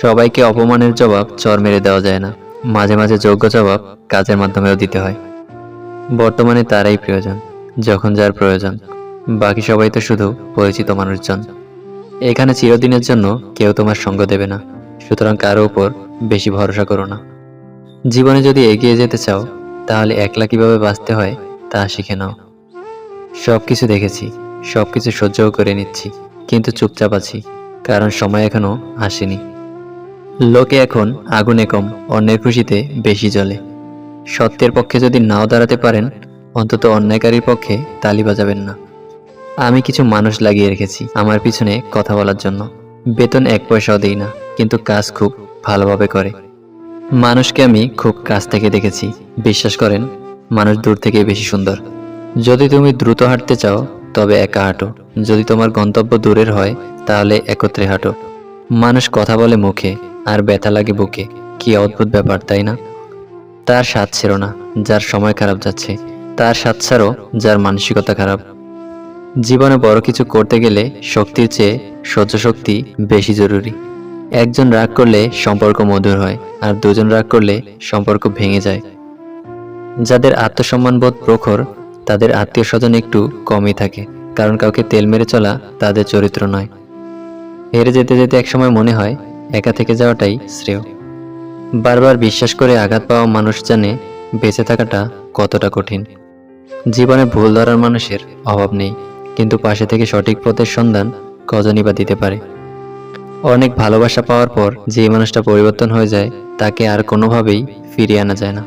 সবাইকে অপমানের জবাব চর মেরে দেওয়া যায় না, মাঝে মাঝে যোগ্য জবাব কাজের মাধ্যমেও দিতে হয়। বর্তমানে তারাই প্রয়োজন যখন যার প্রয়োজন, বাকি সবাই তো শুধু পরিচিত মানুষজন। এখানে চিরদিনের জন্য কেউ তোমার সঙ্গ দেবে না, সুতরাং কারো উপর বেশি ভরসা করো না। জীবনে যদি এগিয়ে যেতে চাও তাহলে একলা কিভাবে বাঁচতে হয় তা শিখে নাও। সবকিছু দেখেছি, সবকিছু সহ্যও করে নিচ্ছি, কিন্তু চুপচাপ আছি, কারণ সময় এখনো আসেনি। লোকে এখন আগুনে কম, অন্যের খুশিতে বেশি জ্বলে। সত্যের পক্ষে যদি নাও দাঁড়াতে পারেন, অন্তত অন্যায়কারীর পক্ষে তালি বাজাবেন না। আমি কিছু মানুষ লাগিয়ে রেখেছি আমার পিছনে কথা বলার জন্য। বেতন 1 পয়সাও দেই না, কিন্তু কাজ খুব ভালোভাবে করে। মানুষকে আমি খুব কাছ থেকে দেখেছি, বিশ্বাস করেন মানুষ দূর থেকে বেশি সুন্দর। যদি তুমি দ্রুত হাঁটতে চাও তবে একা হাঁটো, যদি তোমার গন্তব্য দূরের হয় তাহলে একত্রে হাঁটো। মানুষ কথা বলে মুখে আর ব্যথা লাগে বুকে, কি অদ্ভুত ব্যাপার তাই না? তার স্বাদ ছিল না যার সময় খারাপ যাচ্ছে, তার স্বাদ ছাড়ো যার মানসিকতা খারাপ। জীবনে বড় কিছু করতে গেলে শক্তির চেয়ে সহ্য শক্তি বেশি জরুরি। একজন রাগ করলে সম্পর্ক মধুর হয়, আর দুজন রাগ করলে সম্পর্ক ভেঙে যায়। যাদের আত্মসম্মানবোধ প্রখর তাদের আত্মীয় স্বজন একটু কমই থাকে, কারণ কাউকে তেল মেরে চলা তাদের চরিত্র নয়। হেরে যেতে যেতে একসময় মনে হয় একা থেকে যাওয়াটাই শ্রেয়। বারবার বিশ্বাস করে আঘাত পাওয়া মানুষ জানে বেঁচে থাকাটা কতটা কঠিন। জীবনে ভুল ধরার মানুষের অভাব নেই, কিন্তু পাশে থেকে সঠিক পথের সন্ধান কজনই বা দিতে পারে। অনেক ভালোবাসা পাওয়ার পর যে মানুষটা পরিবর্তন হয়ে যায় তাকে আর কোনোভাবেই ফিরিয়ে আনা যায় না।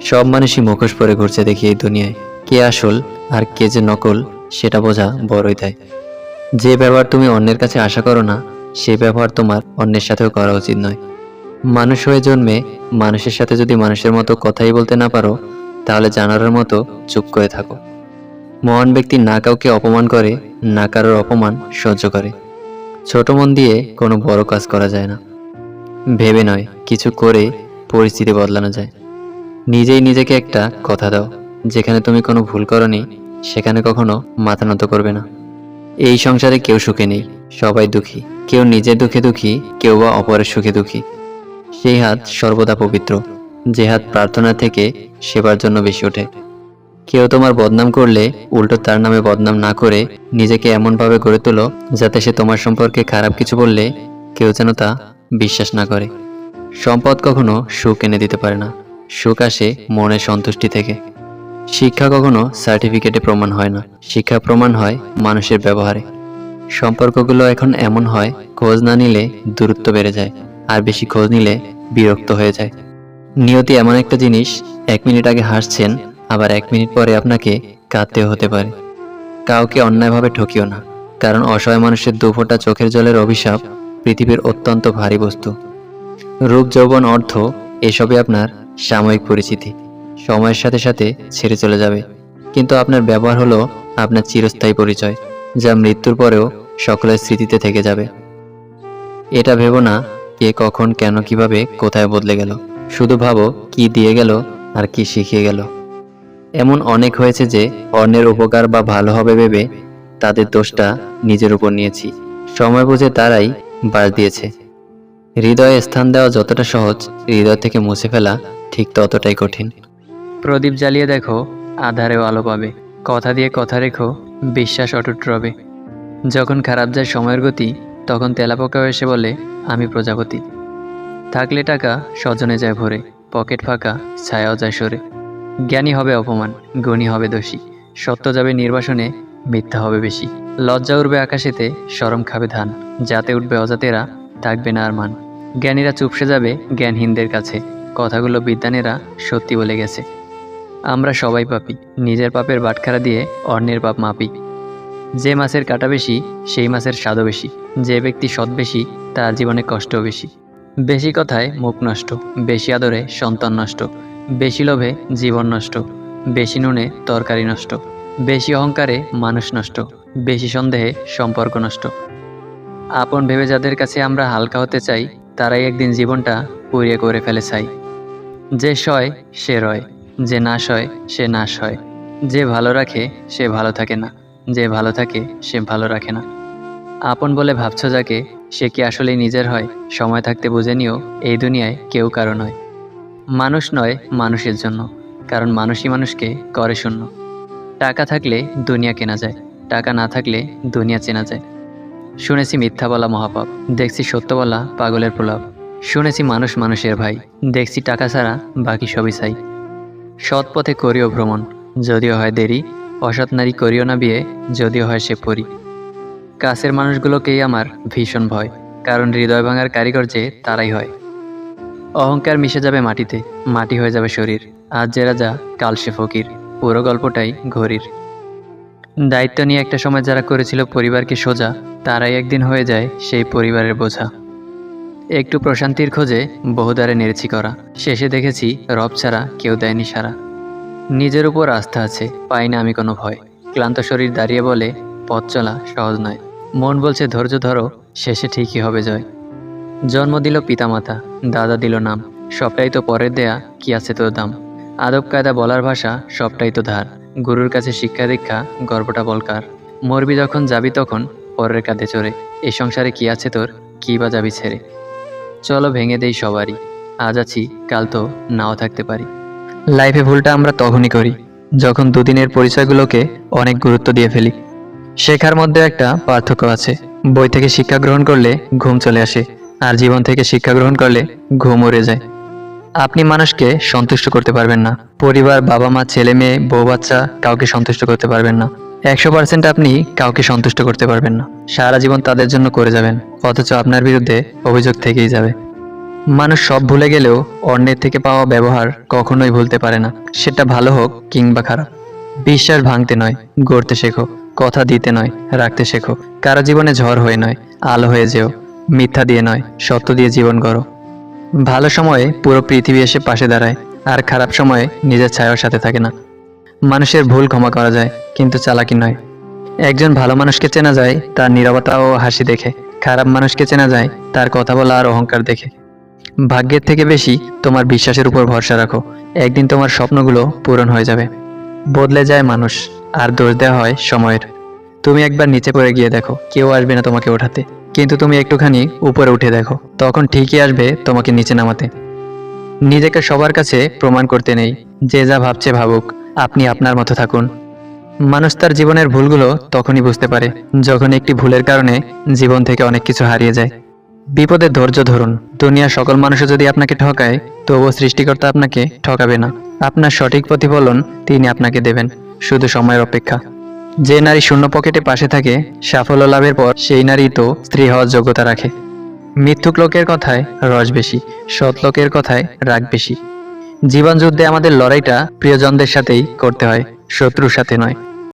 সব মানুষই মুখোশ পরে ঘুরছে দেখি এই দুনিয়ায়, কে আসল আর কে যে নকল সেটা বোঝা বড়ই দেয়। যে ব্যবহার তুমি অন্যের কাছে আশা করো না, সে ব্যবহার তোমার অন্যের সাথেও করা উচিত নয়। মানুষ হয়ে জন্মে মানুষের সাথে যদি মানুষের মতো কথাই বলতে না পারো, তাহলে জানোয়ারের মতো চুপ করে থাকো। মহান ব্যক্তি না কাউকে অপমান করে, না কারোর অপমান সহ্য করে। ছোট মন দিয়ে কোনো বড় কাজ করা যায় না। ভেবে নয়, কিছু করে পরিস্থিতি বদলানো যায়। নিজেই নিজেকে একটা কথা দাও, যেখানে তুমি কোনো ভুল করনি সেখানে কখনো মাথা নত করবে না। এই সংসারে কেউ সুখে নেই, সবাই দুঃখী। কেউ নিজের দুঃখে দুঃখী, কেউ বা অপরের সুখে দুঃখী। সেই হাত সর্বদা পবিত্র, যে হাত প্রার্থনা থেকে সেবার জন্য বেশি ওঠে। কেউ তোমার বদনাম করলে উল্টো তার নামে বদনাম না করে নিজেকে এমনভাবে গড়ে তোলো যাতে সে তোমার সম্পর্কে খারাপ কিছু বললে কেউ যেন তা বিশ্বাস না করে। সম্পদ কখনো সুখ এনে দিতে পারে না, সুখ আসে মনের সন্তুষ্টি থেকে। শিক্ষা কখনো সার্টিফিকেটে প্রমাণ হয় না, শিক্ষা প্রমাণ হয় মানুষের ব্যবহারে। সম্পর্কগুলো এখন এমন হয়, খোঁজ না নিলে দূরত্ব বেড়ে যায়, আর বেশি খোঁজ নিলে বিরক্ত হয়ে যায়। নিয়তি এমন একটা জিনিস, 1 মিনিট আগে হাসছেন, আবার 1 মিনিট পরে আপনাকে কাঁদতেও হতে পারে। কাউকে অন্যায়ভাবে ঠকিও না, কারণ অসহায় মানুষের 2 ফোঁটা চোখের জলের অভিশাপ পৃথিবীর অত্যন্ত ভারী বস্তু। রূপ, যৌবন, অর্থ এসবই আপনার সাময়িক পরিচিতি, সময়ের সাথে সাথে ছেড়ে চলে যাবে। কিন্তু আপনার ব্যবহার হলো আপনার চিরস্থায়ী পরিচয়, যা মৃত্যুর পরেও সকলের স্মৃতিতে থেকে যাবে। এটা ভেবো না কে কখন কেন কিভাবে কোথায় বদলে গেল, শুধু ভাবো কি দিয়ে গেল আর কি শিখিয়ে গেল। এমন অনেক হয়েছে যে অন্যের উপকার বা ভালো হবে ভেবে তাদের দোষটা নিজের উপর নিয়েছি। সময় বুঝে তারাই বাস দিয়েছে। হৃদয়ে স্থান দেওয়া যতটা সহজ, হৃদয় থেকে মুছে ফেলা ঠিক ততটাই কঠিন। প্রদীপ জ্বালিয়ে দেখো, আধারেও আলো পাবে। কথা দিয়ে কথা রেখো, বিশ্বাস অটুট রবে। যখন খারাপ যায় সময়ের গতি, তখন তেলাপোকাও এসে বলে আমি প্রজাপতি। থাকলে টাকা স্বজনে যায় ভরে, পকেট ফাঁকা ছায়াও যায় সরে। জ্ঞানী হবে অপমান, গুণী হবে দোষী, সত্য যাবে নির্বাসনে, মিথ্যা হবে বেশি। লজ্জা উঠবে আকাশেতে, শরম খাবে ধান, যাতে উঠবে অজাতেরা, থাকবে না আর মান। জ্ঞানীরা চুপসে যাবে জ্ঞানহীনদের কাছে, কথাগুলো বিদ্বানেরা সত্যি বলে গেছে। আমরা সবাই পাপী, নিজের পাপের বাটখারা দিয়ে অন্যের পাপ মাপি। যে মাছের কাঁটা বেশি সেই মাছের স্বাদও বেশি, যে ব্যক্তি সৎ বেশি তার জীবনে কষ্টও বেশি। বেশি কথায় মুখ নষ্ট, বেশি আদরে সন্তান নষ্ট, বেশি লোভে জীবন নষ্ট, বেশি নুনে তরকারি নষ্ট, বেশি অহংকারে মানুষ নষ্ট, বেশি সন্দেহে সম্পর্ক নষ্ট। আপন ভেবে যাদের কাছে আমরা হালকা হতে চাই, তারাই একদিন জীবনটা পুড়িয়ে করে ফেলে চাই। যে সয় সে রয়, যে না সয় সে নাশ হয়। যে ভালো রাখে সে ভালো থাকে না, যে ভালো থাকে সে ভালো রাখে না। আপন বলে ভাবছ যাকে, সে কি আসলেই নিজের হয়? সময় থাকতে বুঝে নিও, এই দুনিয়ায় কেউ কারো নয়। মানুষ নয় মানুষের জন্য, কারণ মানুষই মানুষকে করে শূন্য। টাকা থাকলে দুনিয়া কেনা যায়, টাকা না থাকলে দুনিয়া চেনা যায়। শুনেছি মিথ্যা বলা মহাপাপ, দেখছি সত্য বলা পাগলের প্রলাপ। শুনেছি মানুষ মানুষের ভাই, দেখছি টাকা ছাড়া বাকি সবই চাই। সৎ পথে করিও ভ্রমণ, যদিও হয় দেরি। অসৎ নারী করিও না বিয়ে, যদিও হয় সে পরী। কাছের মানুষগুলোকেই আমার ভীষণ ভয়, কারণ হৃদয় ভাঙার কারিগর যে তারাই হয়। অহংকার মিশে যাবে মাটিতে, মাটি হয়ে যাবে শরীর। আজ যে রাজা, কাল সে ফকির, পুরো গল্পটাই ঘড়ির। দায়িত্ব নিয়ে একটা সময় যারা করেছিল পরিবারকে সোজা, তারাই একদিন হয়ে যায় সেই পরিবারের বোঝা। একটু প্রশান্তির খোঁজে বহুদারে নেড়েছি করা, শেষে দেখেছি রব ছাড়া কেউ দেয়নি সারা। নিজের উপর আস্থা আছে, পাই না আমি কোনো ভয়। ক্লান্ত শরীর দাঁড়িয়ে বলে, পথ চলা সহজ নয়। মন বলছে ধৈর্য ধরো, শেষে ঠিকই হবে জয়। জন্ম দিল পিতামাতা, দাদা দিল নাম, সবটাই তো পরের দেয়া, কি আছে তোর দাম। আদব কায়দা বলার ভাষা, সবটাই তো ধার। গুরুর কাছে শিক্ষা দীক্ষা, গর্বটা বলকার। মরবি যখন যাবি তখন পরের কাঁধে চড়ে, এই সংসারে কি আছে তোর, কি বা যাবি ছেড়ে। চলো ভেঙে দেই সবারই, আজ আছি কাল তো নাও থাকতে পারি। লাইফে ভুলটা আমরা তখনই করি, যখন দুদিনের পরিচয়গুলোকে অনেক গুরুত্ব দিয়ে ফেলি। শেখার মধ্যে একটা পার্থক্য আছে, বই থেকে শিক্ষা গ্রহণ করলে ঘুম চলে আসে, আর জীবন থেকে শিক্ষা গ্রহণ করলে ঘুম উড়ে যায়। আপনি মানুষকে সন্তুষ্ট করতে পারবেন না, পরিবার, বাবা মা, ছেলে মেয়ে, বউ বাচ্চা, কাউকে সন্তুষ্ট করতে পারবেন না। 100% আপনি কাউকে সন্তুষ্ট করতে পারবেন না, সারা জীবন তাদের জন্য করে যাবেন, অথচ আপনার বিরুদ্ধে অভিযোগ থেকেই যাবে। মানুষ সব ভুলে গেলেও অন্যের থেকে পাওয়া ব্যবহার কখনোই ভুলতে পারে না, সেটা ভালো হোক কিংবা খারাপ। বিশ্বাস ভাঙতে নয়, গড়তে শেখো। কথা দিতে নয়, রাখতে শেখো। কারো জীবনে ঝড় হয়ে নয়, আলো হয়ে যেও। মিথ্যা দিয়ে নয়, সত্য দিয়ে জীবন গড়ো। ভালো সময়ে পুরো পৃথিবী এসে পাশে দাঁড়ায়, আর খারাপ সময়ে নিজের ছায়ার সাথে থাকে না। মানুষের ভুল ক্ষমা করা যায়, কিন্তু চালাকি নয়। একজন ভালো মানুষকে চেনা যায় তার নীরবতা ও হাসি দেখে, খারাপ মানুষকে চেনা যায় তার কথা বলা আর অহংকার দেখে। ভাগ্যের থেকে বেশি তোমার বিশ্বাসের উপর ভরসা রাখো, একদিন তোমার স্বপ্নগুলো পূরণ হয়ে যাবে। বদলে যায় মানুষ, আর দোষ দেওয়া হয় সময়ের। তুমি একবার নিচে পড়ে গিয়ে দেখো, কেউ আসবে না তোমাকে ওঠাতে, কিন্তু তুমি একটুখানি উপরে উঠে দেখো, তখন ঠিকই আসবে তোমাকে নিচে নামাতে। নিজেকে সবার কাছে প্রমাণ করতে নেই, যে যা ভাবছে ভাবুক, আপনি আপনার মতো থাকুন। মানুষ তার জীবনের ভুলগুলো তখনই বুঝতে পারে, যখন একটি ভুলের কারণে জীবন থেকে অনেক কিছু হারিয়ে যায়। বিপদে ধৈর্য ধরুন, দুনিয়ার সকল মানুষও যদি আপনাকে ঠকায়, তবুও সৃষ্টিকর্তা আপনাকে ঠকাবে না। আপনার সঠিক প্রতিফলন তিনি আপনাকে দেবেন, শুধু সময়ের অপেক্ষা। যে নারী শূন্য পকেটে পাশে থাকে, সাফল্য লাভের পর সেই নারী তো স্ত্রী হওয়ার যোগ্যতা রাখে। মিথ্যুক লোকের কথায় রস বেশি, সৎ লোকের কথায় রাগ বেশি। জীবন যুদ্ধে আমাদের লড়াইটা প্রিয়জনদের সাথেই করতে হয়, শত্রুর সাথে নয়।